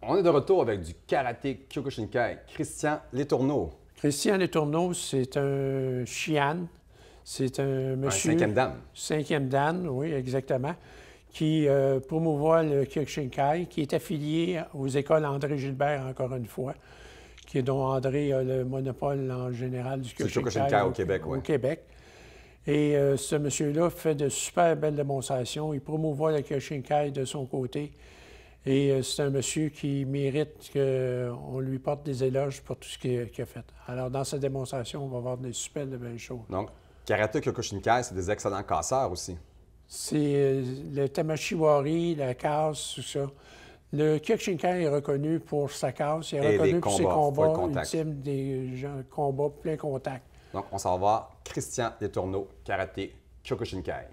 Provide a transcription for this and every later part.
On est de retour avec du karaté Kyokushinkai. Christian Letourneau. Christian Letourneau, c'est un Shihan. C'est un monsieur... Un cinquième dan. Cinquième dan, oui, exactement, qui promouvoit le Kyokushinkai, qui est affilié aux écoles André Gilbert, encore une fois, dont André a le monopole en général du Kyokushinkai au Québec. Au Québec. Et ce monsieur-là fait de super belles démonstrations. Il promouvoit le Kyokushinkai de son côté. Et c'est un monsieur qui mérite qu'on lui porte des éloges pour tout ce qu'il a fait. Alors, dans cette démonstration, on va voir des super de belles choses. Donc, karaté Kyokushinkai, c'est des excellents casseurs aussi. C'est le Tamashiwari, la casse, tout ça. Le Kyokushinkai est reconnu pour sa casse. Il est reconnu pour ses combats ultimes, des combats plein contact. Donc, on s'en va voir Christian Letourneau, karaté Kyokushinkai.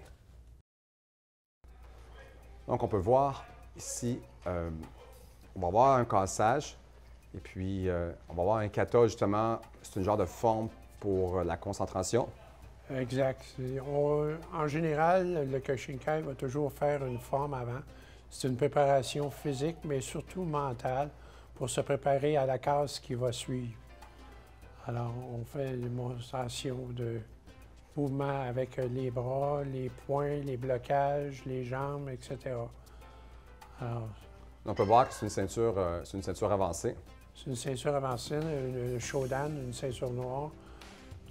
Donc, on peut voir ici, on va voir un cassage et puis on va voir un kata, justement, c'est une genre de forme pour la concentration. Exact. En général, le Kyokushinkai va toujours faire une forme avant. C'est une préparation physique, mais surtout mentale, pour se préparer à la case qui va suivre. Alors, on fait une démonstration de mouvements avec les bras, les poings, les blocages, les jambes, etc. Alors, on peut voir que c'est une ceinture avancée. C'est une ceinture avancée, une Shodan, une ceinture noire,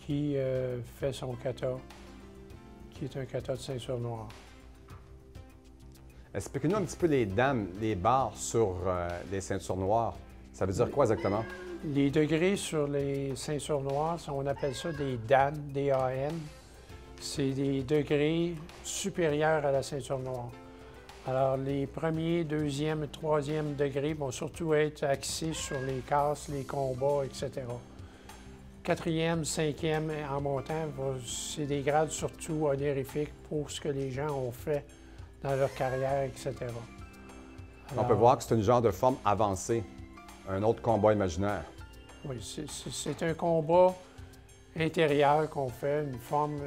qui fait son kata, qui est un kata de ceinture noire. Expliquez-nous un petit peu les dames, les barres sur les ceintures noires. Ça veut dire quoi exactement? Les degrés sur les ceintures noires, on appelle ça des dan, D-A-N. C'est des degrés supérieurs à la ceinture noire. Alors, les premiers, deuxième et troisième degrés vont surtout être axés sur les casses, les combats, etc. Quatrième, cinquième, en montant, c'est des grades surtout honorifiques pour ce que les gens ont fait dans leur carrière, etc. Alors, on peut voir que c'est une genre de forme avancée, un autre combat imaginaire. Oui, c'est un combat intérieur qu'on fait, une forme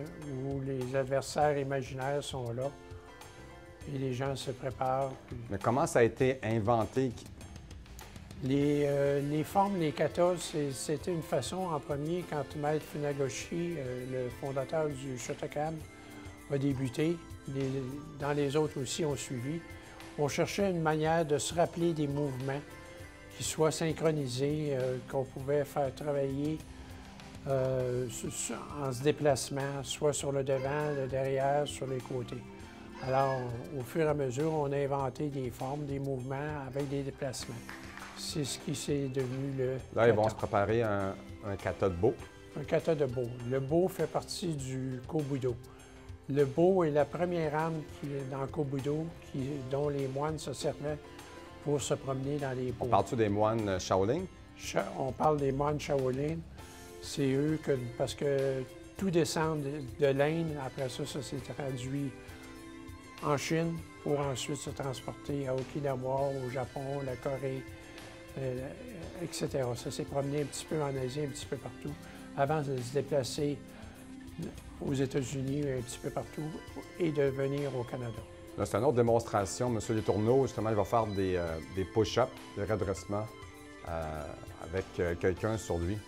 où les adversaires imaginaires sont là. Et les gens se préparent. Mais comment ça a été inventé? Les formes, les katas, c'était une façon, en premier, quand Maître Funagoshi, le fondateur du Shotokan, a débuté, dans les autres aussi ont suivi, on cherchait une manière de se rappeler des mouvements qui soient synchronisés, qu'on pouvait faire travailler en se déplacement, soit sur le devant, le derrière, sur les côtés. Alors, au fur et à mesure, on a inventé des formes, des mouvements avec des déplacements. C'est ce qui s'est devenu le Là, kata. ils vont se préparer un kata de bo. Un kata de bo. Le bo fait partie du Kobudo. Le bo est la première arme dans le Kobudo dont les moines se servaient pour se promener dans les bois. On parle-tu des moines Shaolin? On parle des moines Shaolin. C'est eux parce que tout descend de l'Inde. Après ça, ça s'est traduit en Chine pour ensuite se transporter à Okinawa, au Japon, la Corée, etc. Ça s'est promené un petit peu en Asie, un petit peu partout, avant de se déplacer aux États-Unis, un petit peu partout, et de venir au Canada. Là, c'est une autre démonstration. M. Letourneau, justement, il va faire des push-ups, des redressements avec quelqu'un sur lui.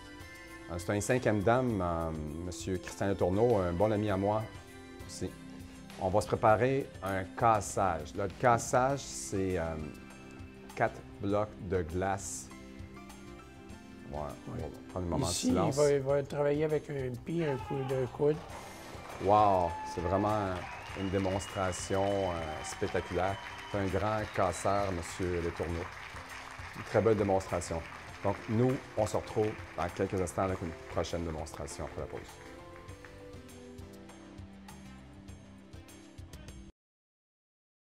C'est un cinquième dame, M. Christian Letourneau, un bon ami à moi aussi. On va se préparer un cassage. Là, le cassage, c'est 4 blocs de glace. Ouais, on va prendre un moment de silence. Ici, il va travailler avec un pied, un coup de coude. Wow! C'est vraiment une démonstration spectaculaire. C'est un grand casseur, M. Letourneau. Une très belle démonstration. Donc, nous, on se retrouve dans quelques instants avec une prochaine démonstration après la pause.